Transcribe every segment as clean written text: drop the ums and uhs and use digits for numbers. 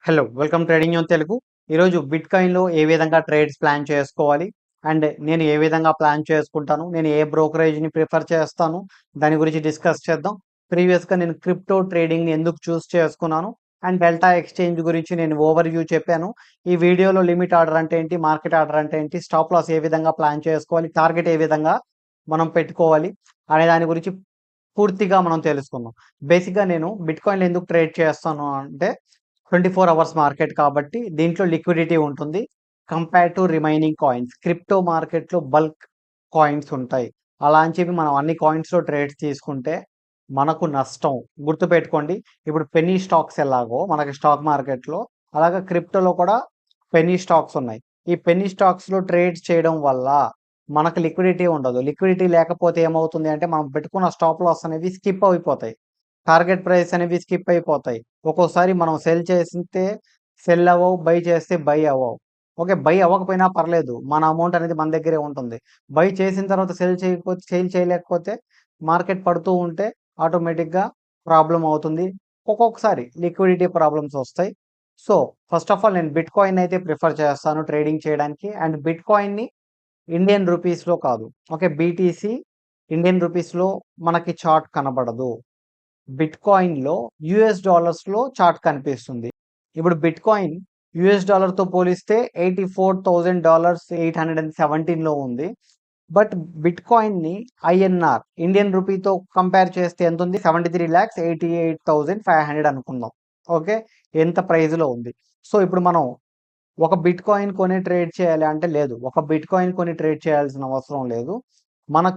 Hello welcome trading news Telugu. ఈరోజు bit కాయిన్లో ఏ విధంగా trades plan చేసుకోవాలి అండ్ నేను ఏ విధంగా ప్లాన్ చేసుకుంటాను, నేను ఏ బ్రోకరేజ్ని ప్రిఫర్ చేస్తాను, దాని గురించి డిస్కస్ చేద్దాం. ప్రీవియస్గా నేను క్రిప్టో ట్రేడింగ్ని ఎందుకు చూస్ చేసుకున్నాను అండ్ డెల్టా ఎక్స్చేంజ్ గురించి నేను ఓవర్ వ్యూ చెప్పాను. ఈ వీడియోలో లిమిట్ ఆర్డర్ అంటే ఏంటి, మార్కెట్ ఆర్డర్ అంటే ఏంటి, స్టాప్ లాస్ ఏ విధంగా ప్లాన్ చేసుకోవాలి, టార్గెట్ ఏ విధంగా మనం పెట్టుకోవాలి అనే దాని గురించి పూర్తిగా మనం తెలుసుకుందాం. బేసిక్గా నేను బిట్ కాయిన్లో ఎందుకు ట్రేడ్ చేస్తాను అంటే 24 అవర్స్ మార్కెట్ కాబట్టి దీంట్లో లిక్విడిటీ ఉంటుంది compare to remaining coins. Crypto మార్కెట్లో బల్క్ కాయిన్స్ ఉంటాయి. అలా అని చెప్పి మనం అన్ని కాయిన్స్లో ట్రేడ్స్ తీసుకుంటే మనకు నష్టం. గుర్తుపెట్టుకోండి, ఇప్పుడు పెన్నీ స్టాక్స్ ఎలాగో మనకి స్టాక్ మార్కెట్లో, అలాగే క్రిప్టోలో కూడా పెన్నీ స్టాక్స్ ఉన్నాయి. ఈ పెన్నీ స్టాక్స్లో ట్రేడ్స్ చేయడం వల్ల మనకు లిక్విడిటీ ఉండదు. లిక్విడిటీ లేకపోతే ఏమవుతుంది అంటే మనం పెట్టుకున్న స్టాప్ లాస్ అనేవి స్కిప్ అయిపోతాయి, టార్గెట్ ప్రైస్ అనేవి స్కిప్ అయిపోతాయి. ఒక్కోసారి మనం సెల్ చేస్తే సెల్ అవ్వవు, బై చేస్తే బై అవ్వవు. ఓకే, బై అవ్వకపోయినా పర్లేదు, మన అమౌంట్ అనేది మన దగ్గరే ఉంటుంది. బై చేసిన తర్వాత సేల్ చేయలేకపోతే మార్కెట్ పడుతూ ఉంటే ఆటోమేటిక్గా ప్రాబ్లం అవుతుంది. ఒక్కొక్కసారి లిక్విడిటీ ప్రాబ్లమ్స్ వస్తాయి. సో ఫస్ట్ ఆఫ్ ఆల్ నేను బిట్ కాయిన్ అయితే ప్రిఫర్ చేస్తాను ట్రేడింగ్ చేయడానికి. అండ్ బిట్ కాయిన్ని ఇండియన్ రూపీస్లో కాదు, ఓకే, బీటీసీ ఇండియన్ రూపీస్లో మనకి చార్ట్ కనబడదు. బిట్ కాయిన్లో యుఎస్ డాలర్స్లో చార్ట్ కనిపిస్తుంది. ఇప్పుడు బిట్ కాయిన్ యుఎస్ డాలర్తో పోలిస్తే $84,000 817లో ఉంది. బట్ బిట్ కాయిన్ని ఐఎన్ఆర్ ఇండియన్ రూపీతో కంపేర్ చేస్తే ఎంత ఉంది? 73,88,500 అనుకుందాం. ఓకే, ఎంత ప్రైజ్లో ఉంది. సో ఇప్పుడు మనం ఒక బిట్ కాయిన్ కొని ట్రేడ్ చేయాలి అంటే లేదు, ఒక బిట్ కాయిన్ కొని ట్రేడ్ చేయాల్సిన అవసరం లేదు. మన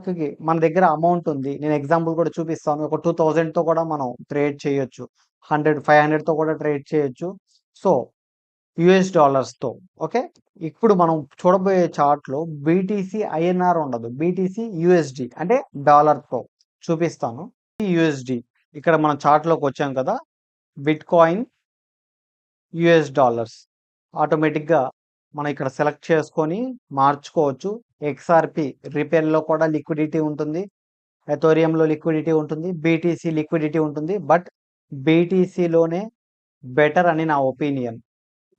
దగ్గర అమౌంట్ ఉంది. నేను ఎగ్జాంపుల్ కూడా చూపిస్తాను. ఒక 2000తో కూడా మనం ట్రేడ్ చేయొచ్చు, 500తో కూడా ట్రేడ్ చేయొచ్చు. So US డాలర్స్తో. ఓకే, ఇప్పుడు మనం చూడబోయే చార్ట్లో బీటీసీ ఐఎన్ఆర్ ఉండదు, బీటీసీ యుఎస్డి అంటే డాలర్తో చూపిస్తాను. యుఎస్డి ఇక్కడ మనం చార్ట్లోకి వచ్చాం కదా, బిట్ కాయిన్ యుఎస్ డాలర్స్ ఆటోమేటిక్గా మనం ఇక్కడ సెలెక్ట్ చేసుకొని మార్చుకోవచ్చు. ఎక్స్ఆర్పి రిపేర్లో కూడా లిక్విడిటీ ఉంటుంది, ఎథోరియంలో లిక్విడిటీ ఉంటుంది, బీటీసీ లిక్విడిటీ ఉంటుంది. బట్ బీటీసీలోనే బెటర్ అని నా ఒపీనియన్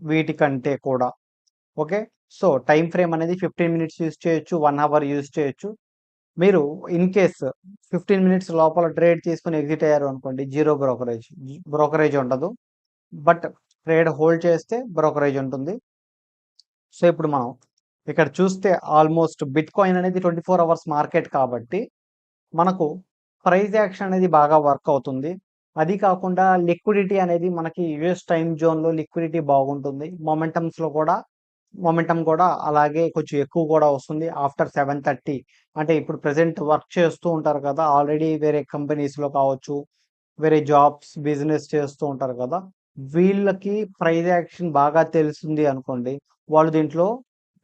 వీటికంటే కూడా. ఓకే, సో టైం ఫ్రేమ్ అనేది 15 మినిట్స్ యూజ్ చేయొచ్చు, 1 అవర్ యూజ్ చేయొచ్చు. మీరు ఇన్ కేస్ 15 మినిట్స్ లోపల ట్రేడ్ తీసుకుని ఎగ్జిట్ అయ్యారు అనుకోండి, జీరో బ్రోకరేజ్ ఉండదు. బట్ ట్రేడ్ హోల్డ్ చేస్తే బ్రోకరేజ్ ఉంటుంది. సో ఇప్పుడు మనం ఇక్కడ చూస్తే ఆల్మోస్ట్ బిట్ కాయిన్ అనేది 24 అవర్స్ మార్కెట్ కాబట్టి మనకు ప్రైస్ యాక్షన్ అనేది బాగా వర్క్ అవుతుంది. అది కాకుండా లిక్విడిటీ అనేది మనకి యుఎస్ టైం జోన్లో లిక్విడిటీ బాగుంటుంది. మొమెంటం కూడా అలాగే కొంచెం ఎక్కువ కూడా వస్తుంది ఆఫ్టర్ 7:30. అంటే ఇప్పుడు ప్రజెంట్ వర్క్ చేస్తూ ఉంటారు కదా, ఆల్రెడీ వేరే కంపెనీస్లో కావచ్చు, వేరే జాబ్స్ బిజినెస్ చేస్తూ ఉంటారు కదా, వీళ్ళకి ప్రైస్ యాక్షన్ బాగా తెలుస్తుంది అనుకోండి, వాళ్ళు దీంట్లో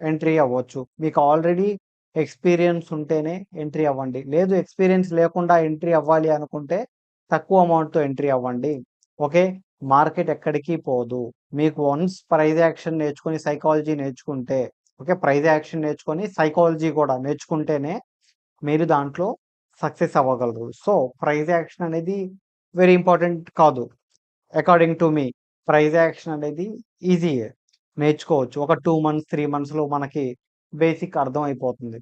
ఎంట్రీ అవ్వచ్చు. మీకు ఆల్రెడీ ఎక్స్పీరియన్స్ ఉంటేనే ఎంట్రీ అవ్వండి. లేదు, ఎక్స్పీరియన్స్ లేకుండా ఎంట్రీ అవ్వాలి అనుకుంటే తక్కువ అమౌంట్తో ఎంట్రీ అవ్వండి. ఓకే, మార్కెట్ ఎక్కడికి పోదు. మీకు వన్స్ ప్రైస్ యాక్షన్ నేర్చుకొని సైకాలజీ నేర్చుకుంటే, ఓకే, ప్రైస్ యాక్షన్ నేర్చుకొని సైకాలజీ కూడా నేర్చుకుంటేనే మీరు దాంట్లో సక్సెస్ అవ్వగలరు. సో ప్రైస్ యాక్షన్ అనేది వెరీ ఇంపార్టెంట్ కాదు. According to me price action అనేది ఈజీయే, నేర్చుకోవచ్చు. ఒక 2 మంత్స్ 3 మంత్స్లో మనకి బేసిక్ అర్థం అయిపోతుంది.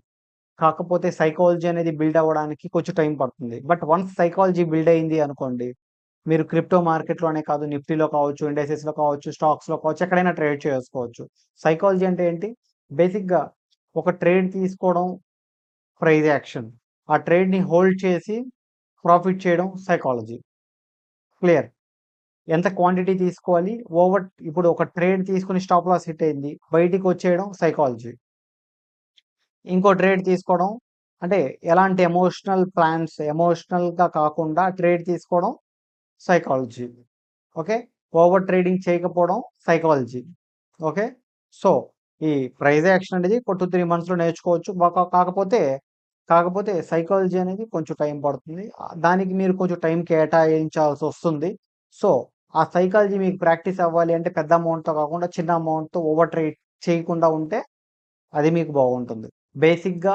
కాకపోతే సైకాలజీ అనేది బిల్డ్ అవ్వడానికి కొంచెం టైం పడుతుంది. బట్ వన్స్ సైకాలజీ బిల్డ్ అయింది అనుకోండి, మీరు క్రిప్టో మార్కెట్లోనే కాదు, నిఫ్టీలో కావచ్చు, ఇండెక్సెస్లో కావచ్చు, స్టాక్స్లో కావచ్చు, ఎక్కడైనా ట్రేడ్ చేసుకోవచ్చు. సైకాలజీ అంటే ఏంటి? బేసిక్గా ఒక ట్రేడ్ తీసుకోవడం ప్రైస్ యాక్షన్, ఆ ట్రేడ్ని హోల్డ్ చేసి ప్రాఫిట్ చేయడం సైకాలజీ. క్లియర్? ఎంత క్వాంటిటీ తీసుకోవాలి, ఇప్పుడు ఒక ట్రేడ్ తీసుకుని స్టాప్ లాస్ హిట్ అయింది, బయటికి వచ్చేయడం సైకాలజీ. ఇంకో ట్రేడ్ తీసుకోవడం అంటే ఎలాంటి ఎమోషనల్గా కాకుండా ట్రేడ్ తీసుకోవడం సైకాలజీ. ఓకే, ఓవర్ ట్రేడింగ్ చేయకపోవడం సైకాలజీ. ఓకే, సో ఈ ప్రైస్ యాక్షన్ అనేది 2-3 మంత్స్లో నేర్చుకోవచ్చు. కాకపోతే సైకాలజీ అనేది కొంచెం టైం పడుతుంది, దానికి మీరు కొంచెం టైం కేటాయించాల్సి వస్తుంది. సో ఆ సైకాలజీ మీకు ప్రాక్టీస్ అవ్వాలి అంటే పెద్ద అమౌంట్తో కాకుండా చిన్న అమౌంట్తో ఓవర్ ట్రేడ్ చేయకుండా ఉంటే అది మీకు బాగుంటుంది. బేసిక్గా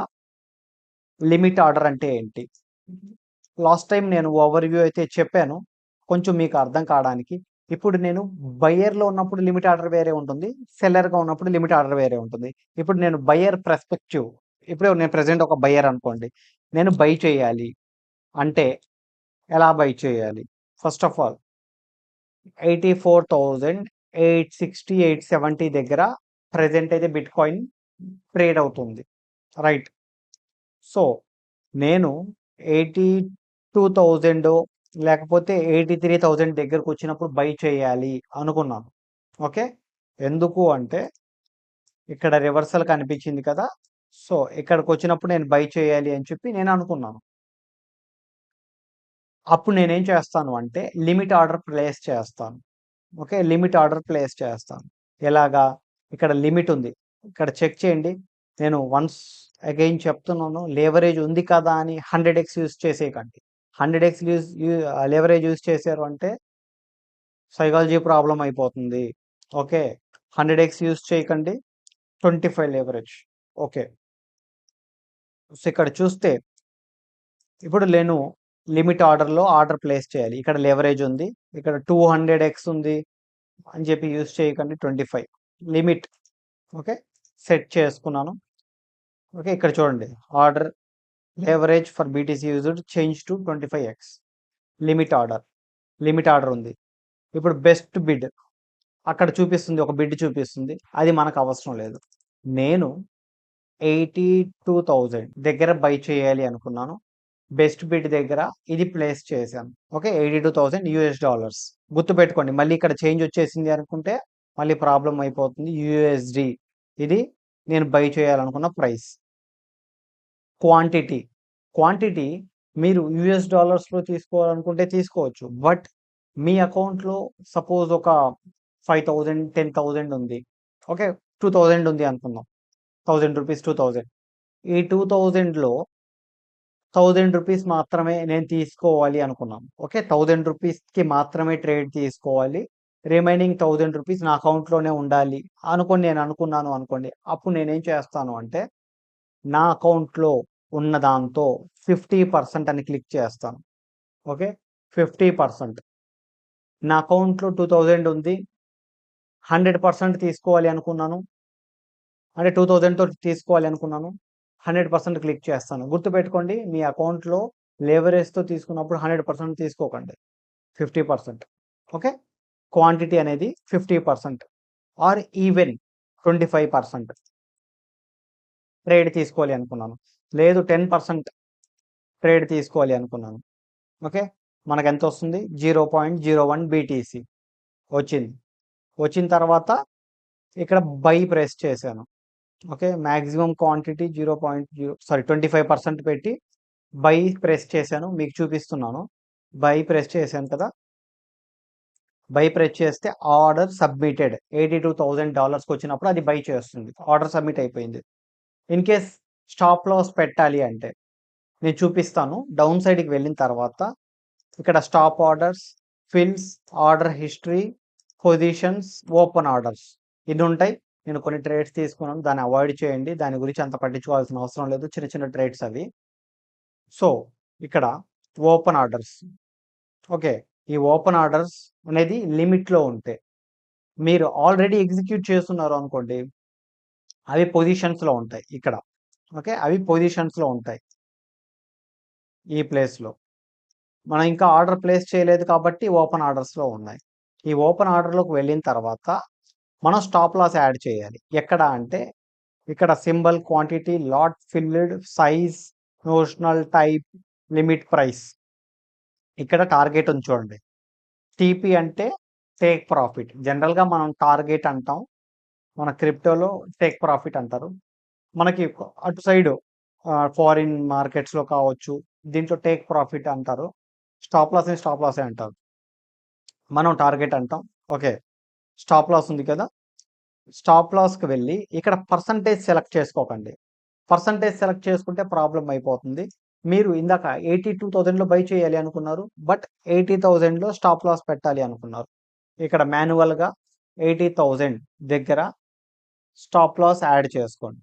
లిమిట్ ఆర్డర్ అంటే ఏంటి, లాస్ట్ టైం నేను ఓవర్ వ్యూ అయితే చెప్పాను, కొంచెం మీకు అర్థం కావడానికి. ఇప్పుడు నేను బయ్యర్‌లో ఉన్నప్పుడు లిమిట్ ఆర్డర్ వేరే ఉంటుంది. సెల్లర్‌గా ఉన్నప్పుడు లిమిట్ ఆర్డర్ వేరే ఉంటుంది. ఇప్పుడు నేను బయ్యర్ పర్స్పెక్టివ్ ఇప్పుడు నేను ప్రెజెంట్ ఒక బయ్యర్ అనుకోండి. నేను బై చేయాలి అంటే ఎలా బై చేయాలి? ఫస్ట్ ఆఫ్ ఆల్ 84,860, 870 దగ్గర ప్రెజెంట్ అయితే బిట్‌కాయిన్ ట్రేడ్ అవుతుంది. రైట్. సో, నేను 82,000 లేకపోతే 83,000 దగ్గరకొచ్చినప్పుడు బై చేయాలి అనుకున్నాను. ఓకే. ఎందుకు అంటే ఇక్కడ రివర్సల్ కనిపించింది కదా! సో, ఇక్కడికొచ్చినప్పుడు నేను బై చేయాలి అని చెప్పి నేను అనుకున్నాను. అప్పుడు నేనేం చేస్తాను అంటే లిమిట్ ఆర్డర్ ప్లేస్ చేస్తాను. ఓకే. లిమిట్ ఆర్డర్ ప్లేస్ చేస్తాను. ఎలాగా? ఇక్కడ లిమిట్ ఉంది. ఇక్కడ చెక్ చేయండి. నేను వన్స్ అగైన్ చెప్తున్నాను. లెవరేజ్ ఉంది కదా అని 100x use చేసేయకండి. 100x leverage use చేశారు అంటే సైకాలజీ ప్రాబ్లమ్ అయిపోతుంది. ఓకే. 100x యూజ్ చేయకండి. 25 లెవరేజ్. ఓకే. సో, ఇక్కడ చూస్తే ఇప్పుడు నేను లిమిట్ ఆర్డర్‌లో ఆర్డర్ ప్లేస్ చేయాలి. ఇక్కడ లెవరేజ్ ఉంది. ఇక్కడ 200x ఉంది అని చెప్పి యూజ్ చేయకండి. 25 లిమిట్. ఓకే. సెట్ చేసుకున్నాను. ఓకే. ఇక్కడ చూడండి. Order leverage for BTC used change to 25x. Limit order. Limit order ఉంది. ఇప్పుడు బెస్ట్ బిడ్ అక్కడ చూపిస్తుంది. ఒక బిడ్ చూపిస్తుంది. అది మనకు అవసరం లేదు. నేను 82,000 దగ్గర బై చేయాలి అనుకున్నాను. బెస్ట్ బిడ్ దగ్గర ఇది ప్లేస్ చేశాను. ఓకే. $82,000 గుర్తుపెట్టుకోండి. మళ్ళీ ఇక్కడ చేంజ్ వచ్చేసింది అనుకుంటే మళ్ళీ ప్రాబ్లమ్ అయిపోతుంది. యూఎస్డి ఇది నేను బై చేయాలనుకున్న ప్రైస్. క్వాంటిటీ. క్వాంటిటీ మీరు యూఎస్ డాలర్స్‌లో తీసుకోవాలనుకుంటే తీసుకోవచ్చు. బట్ మీ అకౌంట్‌లో సపోజ్ ఒక 5,000, 10,000 ఉంది. ఓకే. 2,000 ఉంది అనుకుందాం. రూ. 1,000, 2,000. ఈ 2,000లో రూ. 1,000 మాత్రమే నేను తీసుకోవాలి అనుకున్నాను. ఓకే. రూ. 1,000కి మాత్రమే ట్రేడ్ తీసుకోవాలి. రిమైనింగ్ రూ. 1,000 నా అకౌంట్‌లోనే ఉండాలి అనుకోని నేను అనుకున్నాను అనుకోండి. అప్పుడు నేనేం చేస్తాను అంటే నా అకౌంట్‌లో ఉన్న దాంతో 50% అని క్లిక్ చేస్తాను. ఓకే. 50% నా అకౌంట్‌లో 2,000 ఉంది. 100% తీసుకోవాలి అనుకున్నాను. అంటే 2,000తో తీసుకోవాలి అనుకున్నాను. 100% క్లిక్ చేస్తాను. గుర్తుపెట్టుకోండి మీ అకౌంట్‌లో లెవరేజ్‌తో తీసుకున్నప్పుడు 100% తీసుకోకండి. 50%. ఓకే. క్వాంటిటీ అనేది 50% ఆర్ ఈవెన్ 25% ట్రేడ్ తీసుకోవాలి అనుకున్నాను. లేదు 10% ట్రేడ్ తీసుకోవాలి అనుకున్నాను. ఓకే. మనకెంతొస్తుంది? 0.01 బీటీసీ వచ్చింది. వచ్చిన తర్వాత ఇక్కడ బై ప్రెస్ చేశాను. ఓకే. మాక్సిమం క్వాంటిటీ 25% పెట్టి బై ప్రెస్ చేశాను. మీకు చూపిస్తున్నాను. బై ప్రెస్ చేశాను కదా! బై ప్రెస్ చేస్తే ఆర్డర్ సబ్మిటెడ్. $82,000 వచ్చినప్పుడు అది బై చేస్తుంది. ఆర్డర్ సబ్మిట్ అయిపోయింది. ఇన్ కేస్ స్టాప్ లాస్ పెట్టాలి అంటే నేను చూపిస్తాను. డౌన్ సైడ్‌కి వెళ్ళిన తర్వాత ఇక్కడ stop orders, fills, order history, positions, open orders ఇన్ని ఉంటాయి. నేను కొన్ని ట్రేడ్స్ తీసుకున్నాను. దాన్ని అవాయిడ్ చేయండి. దాని గురించి అంత పట్టించుకోవాల్సిన అవసరం లేదు. చిన్న చిన్న ట్రేడ్స్ అవి. సో, ఇక్కడ ఓపెన్ ఆర్డర్స్. ఓకే. ఈ ఓపెన్ ఆర్డర్స్ అనేది లిమిట్‌లో ఉంటే మీరు ఆల్రెడీ ఎగ్జిక్యూట్ చేస్తున్నారు అనుకోండి. అవి పొజిషన్స్‌లో ఉంటాయి ఇక్కడ. ఓకే. అవి పొజిషన్స్‌లో ఉంటాయి. ఈ ప్లేస్‌లో. మనం ఇంకా ఆర్డర్ ప్లేస్ చేయలేదు కాబట్టి ఓపెన్ ఆర్డర్స్‌లో ఉన్నాయి. ఈ ఓపెన్ ఆర్డర్‌లోకి వెళ్ళిన తర్వాత మనం స్టాప్ లాస్ యాడ్ చేయాలి. ఎక్కడ అంటే ఇక్కడ symbol, quantity, lot filled, size, notional type, limit price. ఇక్కడ టార్గెట్ ఉంది చూడండి. టీపీ అంటే టేక్ ప్రాఫిట్. జనరల్‌గా మనం టార్గెట్ అంటాం. మన క్రిప్టోలో టేక్ ప్రాఫిట్ అంటారు. మనకి అటు సైడు ఫారిన్ మార్కెట్స్‌లో కావచ్చు. దీంట్లో టేక్ ప్రాఫిట్ అంటారు. స్టాప్ లాస్‌ని స్టాప్ లాసే అంటారు. మనం టార్గెట్ అంటాం. ఓకే. స్టాప్ లాస్ ఉంది కదా! స్టాప్ లాస్‌కి వెళ్ళి ఇక్కడ పర్సెంటేజ్ సెలెక్ట్ చేసుకోకండి. పర్సెంటేజ్ సెలెక్ట్ చేసుకుంటే ప్రాబ్లమ్ అయిపోతుంది. మీరు ఇందాక 82,000లో బై చేయాలి అనుకున్నారు. బట్ 80,000లో స్టాప్ లాస్ పెట్టాలి అనుకున్నారు. ఇక్కడ మాన్యువల్‌గా 80,000 దగ్గర స్టాప్ లాస్ యాడ్ చేసుకోండి.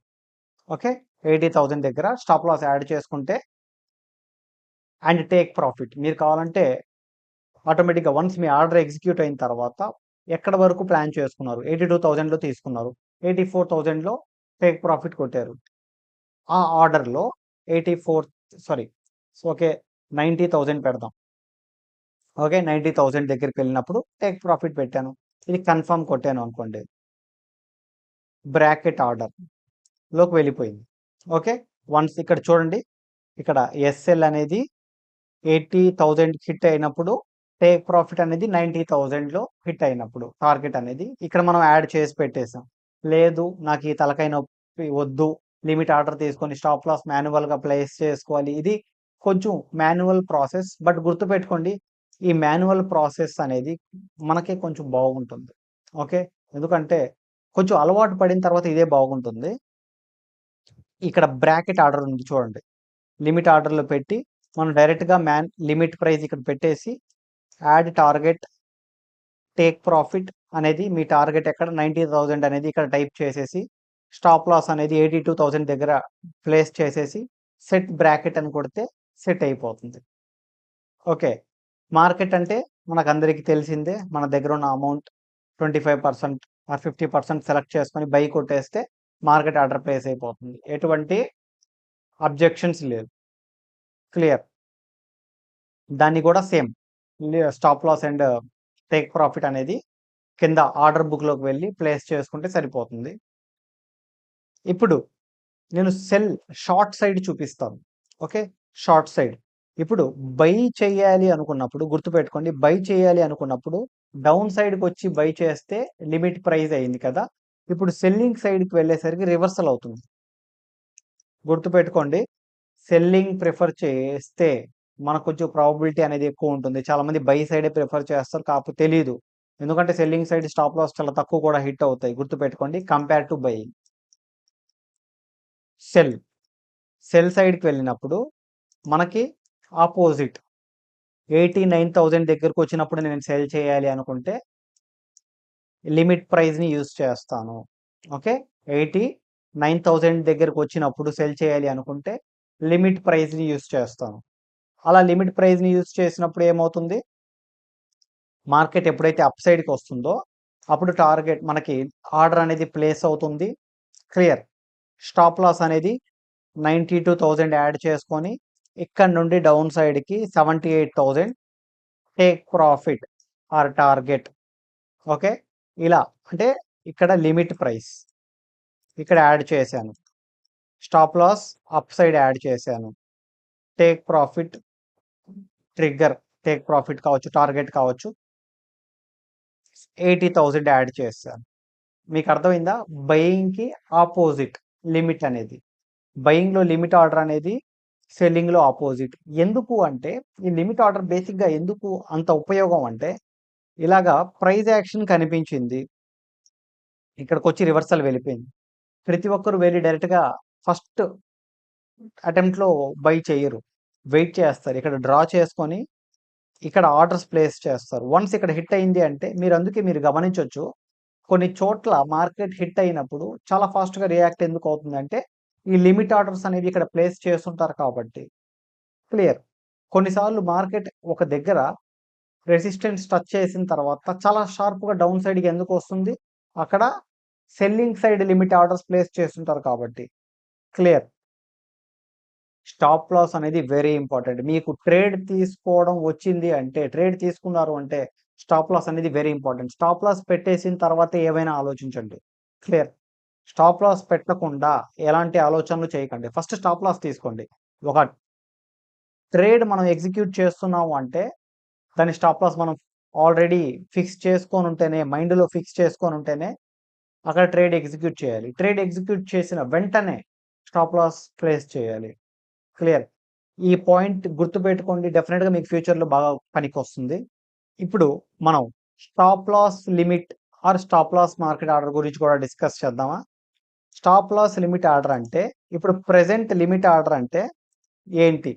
ఓకే. 80,000 దగ్గర స్టాప్ లాస్ యాడ్ చేసుకుంటే అండ్ టేక్ ప్రాఫిట్. మీరు కావాలంటే ఆటోమేటిక్గా వన్స్ మీ ఆర్డర్ ఎగ్జిక్యూట్ అయిన తర్వాత ఎక్కడ వరకు ప్లాన్ చేసుకున్నారు? 82,000లో తీసుకున్నారు. 84,000లో టేక్ ప్రాఫిట్ కొట్టారు. ఆ ఆర్డర్‌లో 84 సారీ ఓకే. 90,000 పెడదాం. ఓకే. 90,000 దగ్గరికెళ్ళినప్పుడు టేక్ ప్రాఫిట్ పెట్టాను. ఇది కన్ఫర్మ్ కొట్టాను అనుకోండి. బ్రాకెట్ ఆర్డర్‌లోకి వెళ్ళిపోయింది. ఓకే. వన్స్ ఇక్కడ చూడండి. ఇక్కడ ఎస్ఎల్ అనేది 80,000 హిట్ అయినప్పుడు, టేక్ ప్రాఫిట్ అనేది 90,000లో హిట్ అయినప్పుడు టార్గెట్ అనేది ఇక్కడ మనం యాడ్ చేసి పెట్టేసాం. లేదు నాకు ఈ తలకాయ నొప్పి వద్దు. లిమిట్ ఆర్డర్ తీసుకొని స్టాప్ లాస్ మాన్యువల్‌గా ప్లేస్ చేసుకోవాలి. ఇది కొంచెం మాన్యువల్ ప్రాసెస్. బట్ గుర్తుపెట్టుకోండి ఈ మాన్యువల్ ప్రాసెస్ అనేది మనకే కొంచెం బాగుంటుంది. ఓకే. ఎందుకంటే కొంచెం అలవాటు పడిన తర్వాత ఇదే బాగుంటుంది. ఇక్కడ బ్రాకెట్ ఆర్డర్ ఉంది చూడండి. లిమిట్ ఆర్డర్‌లో పెట్టి మనం డైరెక్ట్‌గా లిమిట్ ప్రైస్ ఇక్కడ పెట్టేసి యాడ్ టార్గెట్ టేక్ ప్రాఫిట్ అనేది మీ టార్గెట్ ఎక్కడ 90,000 అనేది ఇక్కడ టైప్ చేసేసి స్టాప్ లాస్ అనేది 82,000 దగ్గర ప్లేస్ చేసేసి సెట్ బ్రాకెట్ అని కొడితే సెట్ అయిపోతుంది. ఓకే. మార్కెట్ అంటే మనకందరికీ తెలిసిందే. మన దగ్గర ఉన్న అమౌంట్ 25% ఆర్ 50% సెలెక్ట్ చేసుకొని బై కొట్టేస్తే మార్కెట్ ఆర్డర్ ప్లేస్ అయిపోతుంది. ఎటువంటి అబ్జెక్షన్స్ లేదు. క్లియర్. దాన్ని కూడా same stop loss and take profit అనేది కింద ఆర్డర్ బుక్‌లోకి వెళ్ళి ప్లేస్ చేసుకుంటే సరిపోతుంది. ఇప్పుడు నేను సెల్ షార్ట్ సైడ్ చూపిస్తాను. ఓకే. Short side. ఇప్పుడు బై చేయాలి అనుకున్నప్పుడు గుర్తుపెట్టుకోండి. బై చేయాలి అనుకున్నప్పుడు డౌన్ సైడ్‌కొచ్చి బై చేస్తే లిమిట్ ప్రైస్ అయింది కదా! ఇప్పుడు సెల్లింగ్ సైడ్‌కి వెళ్ళేసరికి రివర్సల్ అవుతుంది. గుర్తుపెట్టుకోండి. సెల్లింగ్ ప్రిఫర్ చేస్తే మనకు కొంచెం ప్రాబబిలిటీ అనేది ఎక్కువ ఉంటుంది. చాలామంది బై సైడే ప్రిఫర్ చేస్తారు. కాకపోతే తెలీదు. ఎందుకంటే సెల్లింగ్ సైడ్ స్టాప్ లాస్ చాలా తక్కువ కూడా హిట్ అవుతాయి. గుర్తుపెట్టుకోండి కంపేర్ టు బయింగ్. సెల్ సైడ్‌కి వెళ్ళినప్పుడు మనకి ఆపోజిట్ 89,000 దగ్గరకొచ్చినప్పుడు నేను సెల్ చేయాలి అనుకుంటే లిమిట్ ప్రైస్‌ని యూజ్ చేస్తాను. ఓకే. 89,000 దగ్గరకొచ్చినప్పుడు సెల్ చేయాలి అనుకుంటే లిమిట్ ప్రైస్‌ని యూజ్ చేస్తాను. అలా లిమిట్ ప్రైస్‌ని యూజ్ చేసినప్పుడు ఏమవుతుంది? మార్కెట్ ఎప్పుడైతే అప్ సైడ్‌కి వస్తుందో అప్పుడు టార్గెట్ మనకి ఆర్డర్ అనేది ప్లేస్ అవుతుంది. క్లియర్. స్టాప్ లాస్ అనేది 92,000 యాడ్ చేసుకొని ఇక్కడ నుండి డౌన్ సైడ్‌కి 78,000 take profit or target. Okay. ఇలా అంటే ఇక్కడ లిమిట్ ప్రైస్ ఇక్కడ యాడ్ చేశాను. Stop loss upside add చేశాను. Take profit trigger take profit కావచ్చు, టార్గెట్ కావచ్చు. 80,000 యాడ్ చేశాను. మీకు అర్థమైందా? బయింగ్‌కి ఆపోజిట్ లిమిట్ అనేది. బయింగ్‌లో లిమిట్ ఆర్డర్ అనేది సెల్లింగ్‌లో ఆపోజిట్. ఎందుకు అంటే ఈ లిమిట్ ఆర్డర్ బేసిక్‌గా ఎందుకు అంత ఉపయోగం అంటే ఇలాగా ప్రైస్ యాక్షన్ కనిపించింది. ఇక్కడికొచ్చి రివర్సల్ వెళ్ళిపోయింది. ప్రతి ఒక్కరు వెళ్లి డైరెక్ట్‌గా ఫస్ట్ అటెంప్ట్‌లో బై చెయ్యరు. వెయిట్ చేస్తారు. ఇక్కడ డ్రా చేసుకొని ఇక్కడ ఆర్డర్స్ ప్లేస్ చేస్తారు. వన్స్ ఇక్కడ హిట్ అయింది అంటే అందుకే మీరు గమనించొచ్చు. కొన్ని చోట్ల మార్కెట్ హిట్ అయినప్పుడు చాలా ఫాస్ట్‌గా రియాక్ట్ ఎందుకు అవుతుందంటే ఈ లిమిట్ ఆర్డర్స్ అనేవి ఇక్కడ ప్లేస్ చేసుంటారు కాబట్టి. క్లియర్. కొన్నిసార్లు మార్కెట్ ఒక దగ్గర రెసిస్టెన్స్ టచ్ చేసిన తర్వాత చాలా షార్ప్‌గా డౌన్ సైడ్‌కి ఎందుకు వస్తుంది? అక్కడ selling side limit orders place చేసుంటారు కాబట్టి. క్లియర్. స్టాప్ లాస్ అనేది వెరీ ఇంపార్టెంట్. మీకు ట్రేడ్ తీసుకోవడం వచ్చింది అంటే, ట్రేడ్ తీసుకున్నారు అంటే స్టాప్ లాస్ అనేది వెరీ ఇంపార్టెంట్. స్టాప్ లాస్ పెట్టేసిన తర్వాత ఏవైనా ఆలోచించండి. క్లియర్. స్టాప్ లాస్ పెట్టకుండా ఎలాంటి ఆలోచనలు చేయకండి. ఫస్ట్ స్టాప్ లాస్ తీసుకోండి. ఒక ట్రేడ్ మనం ఎగ్జిక్యూట్ చేస్తున్నాము అంటే దాని స్టాప్ లాస్ మనం ఆల్రెడీ ఫిక్స్ చేసుకొనుంటేనే మైండ్‌లో ఫిక్స్ చేసుకొనుంటేనే అక్కడ ట్రేడ్ ఎగ్జిక్యూట్ చేయాలి. ట్రేడ్ ఎగ్జిక్యూట్ చేసిన వెంటనే స్టాప్ లాస్ ప్లేస్ చేయాలి. క్లియర్. ఈ పాయింట్ గుర్తుపెట్టుకోండి. డెఫినిట్‌గా మీకు ఫ్యూచర్‌లో బాగా పనికొస్తుంది. ఇప్పుడు మనం stop loss limit or stop loss market order గురించి కూడా డిస్కస్ చేద్దామా? స్టాప్ లాస్ లిమిట్ ఆర్డర్ అంటే ఇప్పుడు ప్రెజెంట్ లిమిట్ ఆర్డర్ అంటే ఏంటి?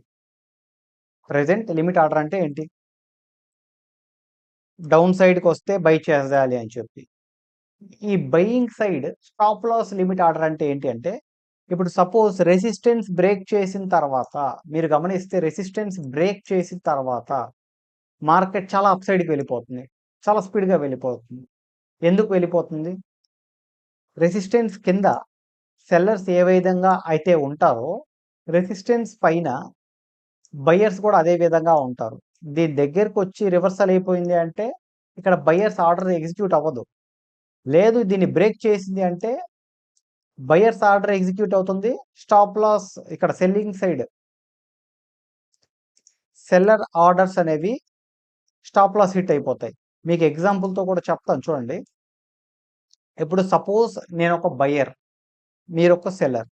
ప్రెజెంట్ లిమిట్ ఆర్డర్ అంటే ఏంటి? డౌన్ సైడ్‌కొస్తే బై చేసేయాలి అని చెప్పి. ఈ buying side stop loss limit order అంటే ఏంటి అంటే ఇప్పుడు సపోజ్ రెసిస్టెన్స్ బ్రేక్ చేసిన తర్వాత మీరు గమనిస్తే రెసిస్టెన్స్ బ్రేక్ చేసిన తర్వాత మార్కెట్ చాలా అప్ సైడ్కి వెళ్ళిపోతుంది, చాలా స్పీడ్గా వెళ్ళిపోతుంది. ఎందుకు వెళ్ళిపోతుంది? రెసిస్టెన్స్ కింద సెల్లర్స్ ఏ విధంగా అయితే ఉంటారో రెసిస్టెన్స్ పైన బయ్యర్స్ కూడా అదే విధంగా ఉంటారు. దీని దగ్గరకు వచ్చి రివర్సల్ అయిపోయింది అంటే ఇక్కడ బయ్యర్స్ ఆర్డర్ ఎగ్జిక్యూట్ అవ్వదు. లేదు దీన్ని బ్రేక్ చేసింది అంటే బయ్యర్స్ ఆర్డర్ ఎగ్జిక్యూట్ అవుతుంది. స్టాప్ లాస్ ఇక్కడ సెల్లింగ్ సైడ్ సెల్లర్ ఆర్డర్స్ అనేవి స్టాప్ లాస్ హిట్ అయిపోతాయి. మీకు ఎగ్జాంపుల్తో కూడా చెప్తాను చూడండి. ఇప్పుడు సపోజ్ నేను ఒక బయ్యర్, మీరు ఒక సెల్లర్.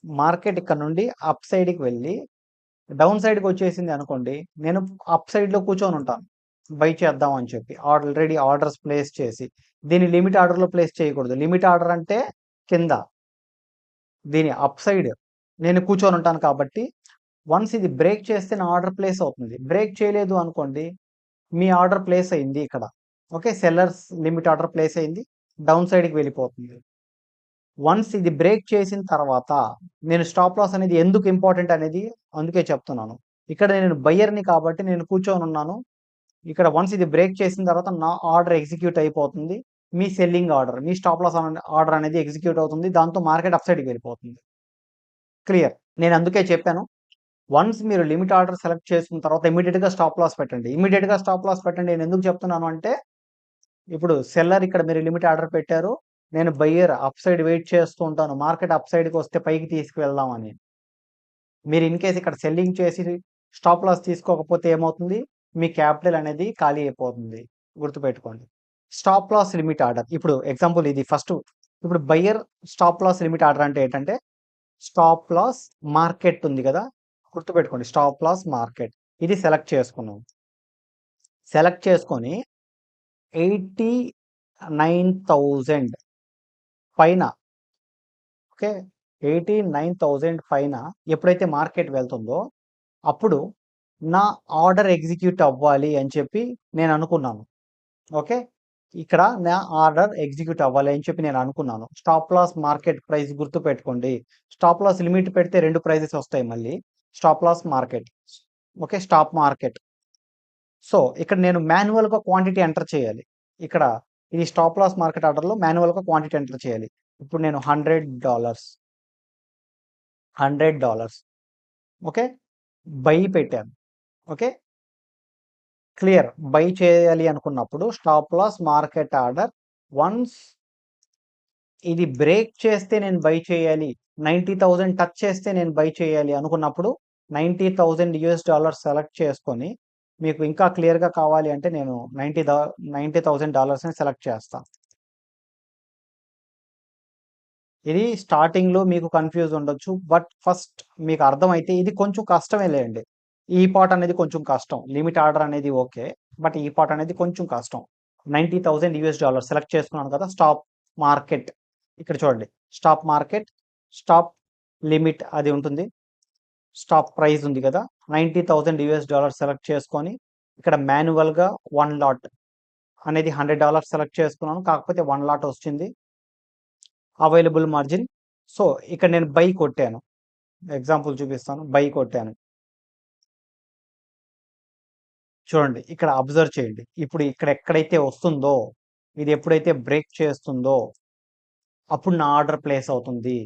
మార్కెట్ ఇక్కడ నుండి అప్ సైడ్కి వెళ్ళి డౌన్ సైడ్కి వచ్చేసింది అనుకోండి, నేను అప్ సైడ్లో కూర్చొని ఉంటాను బై చేద్దాం అని చెప్పి ఆల్రెడీ ఆర్డర్స్ ప్లేస్ చేసి. దీన్ని లిమిట్ ఆర్డర్లో ప్లేస్ చేయకూడదు. లిమిట్ ఆర్డర్ అంటే కింద, దీని అప్ సైడ్ నేను కూర్చొని ఉంటాను కాబట్టి వన్స్ ఇది బ్రేక్ చేస్తే నా ఆర్డర్ ప్లేస్ అవుతుంది. బ్రేక్ చేయలేదు అనుకోండి, మీ ఆర్డర్ ప్లేస్ అయింది ఇక్కడ. Okay, sellers limit order place అయింది, డౌన్ సైడ్కి వెళ్ళిపోతుంది. వన్స్ ఇది బ్రేక్ చేసిన తర్వాత నేను స్టాప్ లాస్ అనేది ఎందుకు ఇంపార్టెంట్ అనేది అందుకే చెప్తున్నాను. ఇక్కడ నేను బయ్యర్ని కాబట్టి నేను కూర్చొని ఉన్నాను. ఇక్కడ వన్స్ ఇది బ్రేక్ చేసిన తర్వాత నా ఆర్డర్ ఎగ్జిక్యూట్ అయిపోతుంది. మీ సెల్లింగ్ ఆర్డర్, మీ స్టాప్ లాస్ ఆర్డర్ అనేది ఎగ్జిక్యూట్ అవుతుంది. దాంతో మార్కెట్ అప్ సైడ్కి వెళ్ళిపోతుంది. క్లియర్? నేను అందుకే చెప్పాను, వన్స్ మీరు లిమిట్ ఆర్డర్ సెలెక్ట్ చేసుకున్న తర్వాత ఇమీడియట్గా స్టాప్ లాస్ పెట్టండి. ఇమీడియట్గా స్టాప్ లాస్ పెట్టండి. నేను ఎందుకు చెప్తున్నాను అంటే, ఇప్పుడు సెల్లర్ ఇక్కడ మీరు లిమిట్ ఆర్డర్ పెట్టారు, నేను బయ్యర్ అప్ సైడ్ వెయిట్ చేస్తూ ఉంటాను. మార్కెట్ అప్ సైడ్కి వస్తే పైకి తీసుకువెళ్దామని. మీరు ఇన్ కేస్ ఇక్కడ సెల్లింగ్ చేసి స్టాప్ లాస్ తీసుకోకపోతే ఏమవుతుంది? మీ క్యాపిటల్ అనేది ఖాళీ అయిపోతుంది. గుర్తుపెట్టుకోండి. స్టాప్ లాస్ లిమిట్ ఆర్డర్, ఇప్పుడు ఎగ్జాంపుల్ ఇది ఫస్ట్. ఇప్పుడు buyer stop loss limit order అంటే ఏంటంటే, స్టాప్ లాస్ మార్కెట్ ఉంది కదా, గుర్తుపెట్టుకోండి. స్టాప్ లాస్ మార్కెట్ ఇది సెలెక్ట్ చేసుకున్నాం. సెలెక్ట్ చేసుకొని 89,000 పైన, ఓకే, 89,000 పైన ఎప్పుడైతే మార్కెట్ వెళ్తుందో అప్పుడు నా ఆర్డర్ ఎగ్జిక్యూట్ అవ్వాలి అని చెప్పి నేను అనుకున్నాను. ఓకే, ఇక్కడ నా ఆర్డర్ ఎగ్జిక్యూట్ అవ్వాలి అని చెప్పి నేను అనుకున్నాను. స్టాప్ లాస్ మార్కెట్ ప్రైస్ గుర్తుపెట్టుకోండి. స్టాప్ లాస్ లిమిట్ పెడితే రెండు ప్రైజెస్ వస్తాయి మళ్ళీ. Stop loss market, okay, stop market. So ఇక్కడ నేను మాన్యువల్గా క్వాంటిటీ ఎంటర్ చేయాలి. ఇక్కడ ఇది స్టాప్ లాస్ మార్కెట్ ఆర్డర్లో మాన్యువల్గా క్వాంటిటీ ఎంటర్ చేయాలి. ఇప్పుడు నేను $100 ఓకే బై పెట్టాను. Okay, clear? బై చేయాలి అనుకున్నప్పుడు stop loss market order once ఇది బ్రేక్ చేస్తే నేను బై చేయాలి, 90,000 టచ్ చేస్తే నేను బై చేయాలి అనుకున్నప్పుడు $90,000 సెలెక్ట్ చేసుకొని, మీకు ఇంకా క్లియర్గా కావాలి అంటే నేను $90,000 సెలెక్ట్ చేస్తాను. ఇది స్టార్టింగ్లో మీకు కన్ఫ్యూజ్ ఉండొచ్చు, బట్ ఫస్ట్ మీకు అర్థమైతే ఇది కొంచెం కష్టమే లేండి. ఈ పార్ట్ అనేది కొంచెం కష్టం. లిమిట్ ఆర్డర్ అనేది ఓకే, బట్ ఈ పార్ట్ అనేది కొంచెం కష్టం. $90,000 సెలెక్ట్ చేసుకున్నాను కదా. స్టాప్ మార్కెట్ ఇక్కడ చూడండి, స్టాప్ మార్కెట్, స్టాప్ లిమిట్ అది ఉంటుంది, స్టాప్ ప్రైస్ ఉంది కదా. $90,000 సెలెక్ట్ చేసుకొని ఇక్కడ మాన్యువల్గా 1 లాట్ అనేది $100 సెలెక్ట్ చేసుకున్నాను, కాకపోతే 1 లాట్ వచ్చింది. Available margin. సో ఇక్కడ నేను బై కొట్టాను. ఎగ్జాంపుల్ చూపిస్తాను. బై కొట్టాను. చూడండి, ఇక్కడ అబ్జర్వ్ చేయండి. ఇప్పుడు ఇక్కడ ఎక్కడైతే వస్తుందో, ఇది ఎప్పుడైతే బ్రేక్ చేస్తుందో అప్పుడు నా ఆర్డర్ ప్లేస్ అవుతుంది.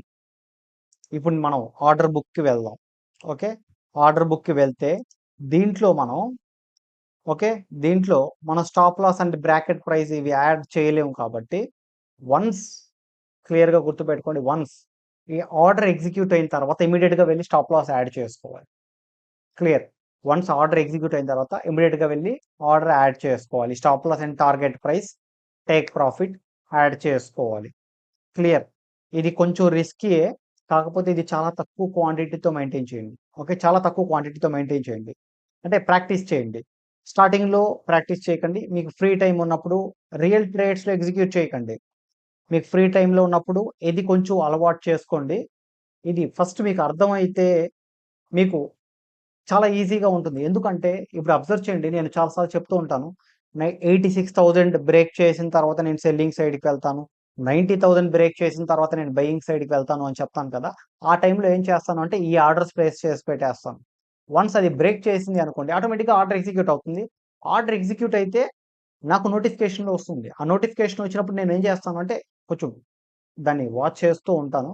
ఇప్పుడు మనం ఆర్డర్ బుక్కి వెళ్దాం. ఓకే, ఆర్డర్ బుక్కి వెళ్తే దీంట్లో మనం stop loss and bracket price ఇవి యాడ్ చేయలేము కాబట్టి వన్స్ క్లియర్గా గుర్తుపెట్టుకోండి, వన్స్ ఈ ఆర్డర్ ఎగ్జిక్యూట్ అయిన తర్వాత ఇమీడియట్గా వెళ్ళి స్టాప్ లాస్ యాడ్ చేసుకోవాలి. క్లియర్? వన్స్ ఆర్డర్ ఎగ్జిక్యూట్ అయిన తర్వాత ఇమీడియట్గా వెళ్ళి ఆర్డర్ యాడ్ చేసుకోవాలి. Stop loss and target price, take profit add చేసుకోవాలి. క్లియర్? ఇది కొంచెం రిస్కీయే, కాకపోతే ఇది చాలా తక్కువ క్వాంటిటీతో మెయింటైన్ చేయండి. ఓకే, చాలా తక్కువ క్వాంటిటీతో మెయింటైన్ చేయండి. అంటే ప్రాక్టీస్ చేయండి. స్టార్టింగ్లో ప్రాక్టీస్ చేయకండి. మీకు ఫ్రీ టైం ఉన్నప్పుడు రియల్ ట్రేడ్స్లో ఎగ్జిక్యూట్ చేయకండి. మీకు ఫ్రీ టైంలో ఉన్నప్పుడు ఇది కొంచెం అలవాటు చేసుకోండి. ఇది ఫస్ట్ మీకు అర్థమైతే మీకు చాలా ఈజీగా ఉంటుంది. ఎందుకంటే ఇప్పుడు అబ్జర్వ్ చేయండి, నేను చాలాసార్లు చెప్తూ ఉంటాను, 86,000 బ్రేక్ చేసిన తర్వాత నేను సెల్లింగ్ సైడ్కి వెళ్తాను, 90,000 బ్రేక్ చేసిన తర్వాత నేను బయింగ్ సైడ్కి వెళ్తాను అని చెప్తాను కదా. ఆ టైంలో ఏం చేస్తాను అంటే ఈ ఆర్డర్స్ ప్లేస్ చేసి పెట్టేస్తాను. వన్స్ అది బ్రేక్ చేసింది అనుకోండి, ఆటోమేటిక్‌గా ఆర్డర్ ఎగ్జిక్యూట్ అవుతుంది. ఆర్డర్ ఎగ్జిక్యూట్ అయితే నాకు నోటిఫికేషన్‌లో వస్తుంది. ఆ నోటిఫికేషన్ వచ్చినప్పుడు నేనేం చేస్తాను అంటే, కొంచెం దాన్ని వాచ్ చేస్తూ ఉంటాను.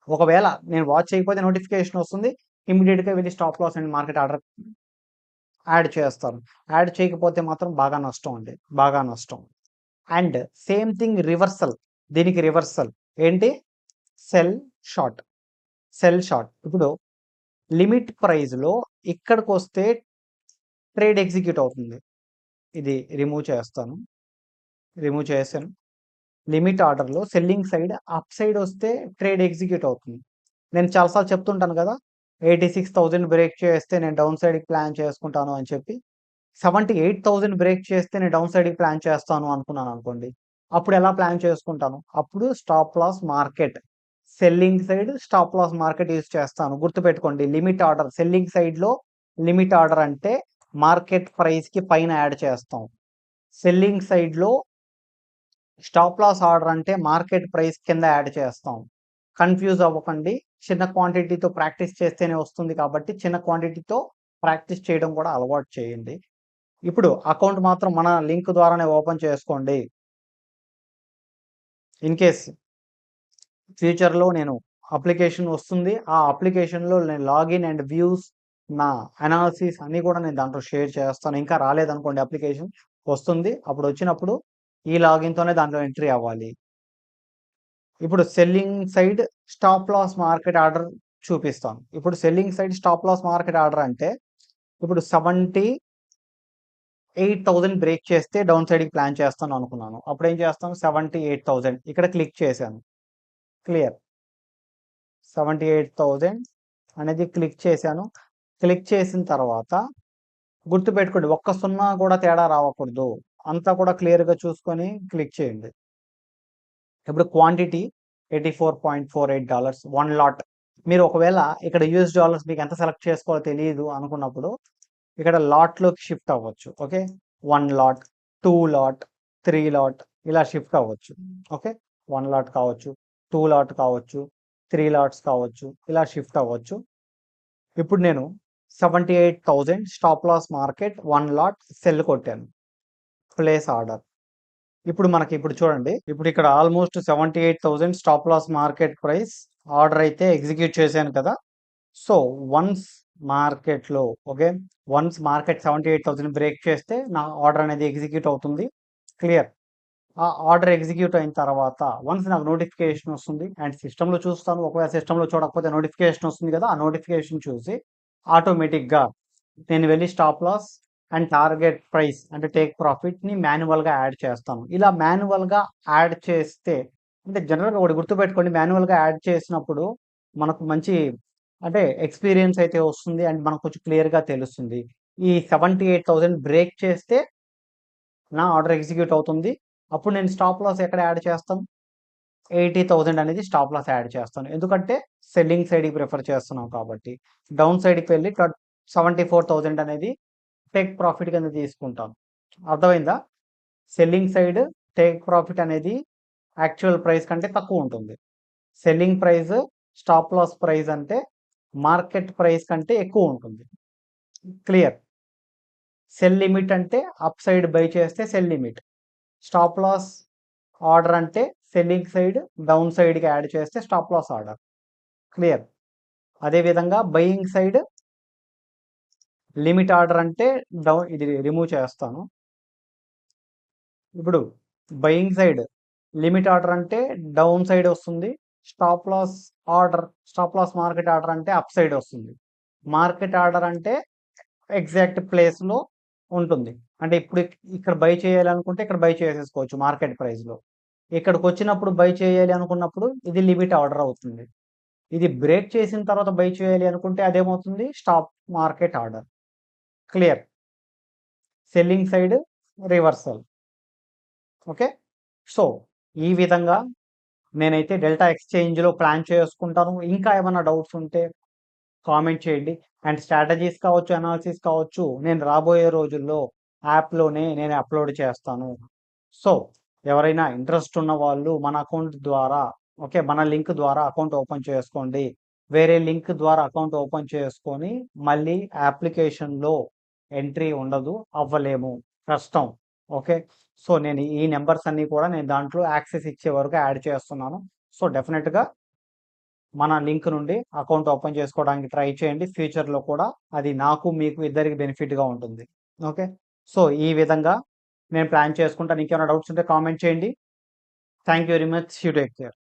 ఒకవేళ నేను వాచ్ చేయకపోతే నోటిఫికేషన్ వస్తుంది. ఇమ్మీడియేట్‌గా వెళ్లి stop loss and market order add చేస్తాను. యాడ్ చేయకపోతే మాత్రం బాగా నష్టం అండి. బాగా నష్టం. And same thing reversal. దీనికి రివర్సల్ ఏంటి? Sell short. Sell short. ఇప్పుడు లిమిట్ ప్రైస్‌లో ఇక్కడికొస్తే ట్రేడ్ ఎగ్జిక్యూట్ అవుతుంది. ఇది రిమూవ్ చేస్తాను. రిమూవ్ చేశాను. లిమిట్ ఆర్డర్‌లో సెల్లింగ్ సైడ్ అప్ సైడ్ వస్తే ట్రేడ్ ఎగ్జిక్యూట్ అవుతుంది. నేను చాలా సార్లు చెప్తుంటాను కదా! 86,000 బ్రేక్ చేస్తే నేను డౌన్ సైడ్‌కి ప్లాన్ చేసుకుంటాను అని చెప్పి. 78,000 బ్రేక్ చేస్తే నేను డౌన్ సైడ్‌కి ప్లాన్ చేస్తాను అనుకున్నాననుకోండి. అప్పుడు ఎలా ప్లాన్ చేసుకుంటాను? అప్పుడు stop loss market. Selling side stop loss market use చేస్తాను. గుర్తుపెట్టుకోండి లిమిట్ ఆర్డర్ సెల్లింగ్ సైడ్‌లో లిమిట్ ఆర్డర్ అంటే మార్కెట్ ప్రైస్‌కి పైన యాడ్ చేస్తాం. సెల్లింగ్ సైడ్‌లో స్టాప్ లాస్ ఆర్డర్ అంటే మార్కెట్ ప్రైస్ కింద యాడ్ చేస్తాం. కన్‌ఫ్యూజ్ అవ్వకండి. చిన్న క్వాంటిటీతో ప్రాక్టీస్ చేస్తేనే వస్తుంది కాబట్టి చిన్న క్వాంటిటీతో ప్రాక్టీస్ చేయడం కూడా అలవాటు చేయండి. ఇప్పుడు అకౌంట్ మాత్రం మన లింక్ ద్వారానే ఓపెన్ చేసుకోండి. ఇన్ కేస్ ఫ్యూచర్‌లో నేను అప్లికేషన్ వస్తుంది. ఆ అప్లికేషన్‌లో నేను లాగిన్ అండ్ వ్యూస్ నా అనాలిసిస్ అన్నీ కూడా నేను దాంట్లో షేర్ చేస్తాను. ఇంకా రాలేదనుకోండి అప్లికేషన్ వస్తుంది. అప్పుడు వచ్చినప్పుడు ఈ లాగిన్‌తోనే దాంట్లో ఎంట్రీ అవ్వాలి. ఇప్పుడు selling side stop loss market order చూపిస్తాను. ఇప్పుడు selling side stop loss market order అంటే ఇప్పుడు 78,000 బ్రేక్ చేస్తే డౌన్ సైడ్‌కి ప్లాన్ చేస్తాను అనుకున్నాను. అప్పుడేం చేస్తాను 78,000 ఇక్కడ క్లిక్ చేశాను. క్లియర్. 78,000 అనేది క్లిక్ చేశాను. క్లిక్ చేసిన తర్వాత గుర్తుపెట్టుకోండి ఒక్క సున్నా కూడా తేడా రావకూడదు. అంతా కూడా క్లియర్‌గా చూసుకొని క్లిక్ చేయండి. ఇప్పుడు క్వాంటిటీ $84.48 1 లాట్. మీరు ఒకవేళ ఇక్కడ యూఎస్ డాలర్స్ మీకు ఎంత సెలెక్ట్ చేసుకోవాలో తెలీదు అనుకున్నప్పుడు ఇక్కడ లాట్‌లోకి షిఫ్ట్ అవ్వచ్చు. ఓకే. 1 లాట్, 2 లాట్, 3 లాట్ ఇలా షిఫ్ట్ అవ్వచ్చు. ఓకే. 1 లాట్ కావచ్చు, 2 లాట్ కావచ్చు, 3 లాట్స్ కావచ్చు. ఇలా షిఫ్ట్ అవ్వచ్చు. ఇప్పుడు నేను 78,000 stop loss market 1 lot sell కొట్టాను. Place order. ఇప్పుడు చూడండి. ఇప్పుడు ఇక్కడ almost 78,000 stop loss market price order అయితే ఎగ్జిక్యూట్ చేశాను కదా! సో, వన్స్ మార్కెట్‌లో ఓకే. వన్స్ మార్కెట్ 78,000 బ్రేక్ చేస్తే నా ఆర్డర్ అనేది ఎగ్జిక్యూట్ అవుతుంది. క్లియర్. ఆ ఆర్డర్ ఎగ్జిక్యూట్ అయిన తర్వాత వన్స్ నాకు నోటిఫికేషన్ వస్తుంది అండ్ సిస్టమ్‌లో చూస్తాను. ఒకవేళ సిస్టమ్‌లో చూడకపోతే నోటిఫికేషన్ వస్తుంది కదా! ఆ నోటిఫికేషన్ చూసి ఆటోమేటిక్‌గా నేను వెళ్లి stop loss and target price అంటే టేక్ ప్రాఫిట్‌ని మాన్యువల్‌గా యాడ్ చేస్తాను. ఇలా మాన్యువల్‌గా యాడ్ చేస్తే అంటే జనరల్‌గా ఒకటి గుర్తుపెట్టుకోండి మాన్యువల్‌గా యాడ్ చేసినప్పుడు మనకు మంచి అంటే ఎక్స్‌పీరియన్స్ అయితే వస్తుంది అండ్ మనకు కొంచెం క్లియర్‌గా తెలుస్తుంది. ఈ 78,000 బ్రేక్ చేస్తే నా ఆర్డర్ ఎగ్జిక్యూట్ అవుతుంది. అప్పుడు నేను స్టాప్ లాస్ ఎక్కడ యాడ్ చేస్తాను? 80,000 అనేది స్టాప్ లాస్ యాడ్ చేస్తాను. ఎందుకంటే సెల్లింగ్ సైడ్‌కి ప్రిఫర్ చేస్తున్నాం కాబట్టి. డౌన్ సైడ్‌కి వెళ్లి 74,000 అనేది టేక్ ప్రాఫిట్ కింద తీసుకుంటాను. అర్థమైందా? సెల్లింగ్ సైడ్ టేక్ ప్రాఫిట్ అనేది యాక్చువల్ ప్రైస్ కంటే తక్కువ ఉంటుంది. Selling price stop loss price అంటే మార్కెట్ ప్రైస్ కంటే ఎక్కువ ఉంటుంది. క్లియర్. సెల్ లిమిట్ అంటే అప్ సైడ్ బై చేస్తే sell limit. Stop loss order అంటే సెల్లింగ్ సైడ్ డౌన్ సైడ్‌కి యాడ్ చేస్తే స్టాప్ లాస్ ఆర్డర్. క్లియర్. అదే విధంగా బయింగ్ సైడ్ లిమిట్ ఆర్డర్ అంటే ఇది రిమూవ్ చేస్తాను. ఇప్పుడు బయింగ్ సైడ్ లిమిట్ ఆర్డర్ అంటే డౌన్ సైడ్ వస్తుంది. స్టాప్ లాస్ మార్కెట్ ఆర్డర్ అంటే అప్ సైడ్ వస్తుంది. మార్కెట్ ఆర్డర్ అంటే ఎగ్జాక్ట్ ప్లేస్‌లో ఉంటుంది. అంటే ఇప్పుడు ఇక్కడ బై చేయాలనుకుంటే ఇక్కడ బై చేసేసుకోవచ్చు మార్కెట్ ప్రైస్‌లో. ఇక్కడికొచ్చినప్పుడు బై చేయాలి అనుకున్నప్పుడు ఇది లిమిట్ ఆర్డర్ అవుతుంది. ఇది బ్రేక్ చేసిన తర్వాత బై చేయాలి అనుకుంటే అదేమవుతుంది? Stop market order. Clear. Selling side reversal. Okay. So, ఈ విధంగా నేనైతే డెల్టా ఎక్స్‌చేంజ్‌లో ప్లాన్ చేసుకుంటాను. ఇంకా ఏమన్నా డౌట్స్ ఉంటే కామెంట్ చేయండి. అండ్ స్ట్రాటజీస్ కావచ్చు, అనాలిసిస్ కావచ్చు నేను రాబోయే రోజుల్లో యాప్‌లోనే నేను అప్‌లోడ్ చేస్తాను. సో, ఎవరైనా ఇంట్రెస్ట్ ఉన్న వాళ్ళు మన అకౌంట్ ద్వారా ఓకే. మన లింక్ ద్వారా అకౌంట్ ఓపెన్ చేసుకోండి. వేరే లింక్ ద్వారా అకౌంట్ ఓపెన్ చేసుకొని మళ్ళీ అప్లికేషన్లో ఎంట్రీ ఉండదు, అవ్వలేము, కష్టం. ఓకే, సో నేను ఈ నెంబర్స్ అన్నీ కూడా నేను దాంట్లో యాక్సెస్ ఇచ్చే వరకు యాడ్ చేస్తున్నాను. సో డెఫినెట్గా మన లింక్ నుండి అకౌంట్ ఓపెన్ చేసుకోవడానికి ట్రై చేయండి. ఫ్యూచర్లో కూడా అది నాకు మీకు ఇద్దరికి బెనిఫిట్గా ఉంటుంది. ఓకే, సో ఈ విధంగా నేను ప్లాన్ చేసుకుంటాను. ఇంకేమైనా డౌట్స్ ఉంటే కామెంట్ చేయండి. Thank you very much. You take care.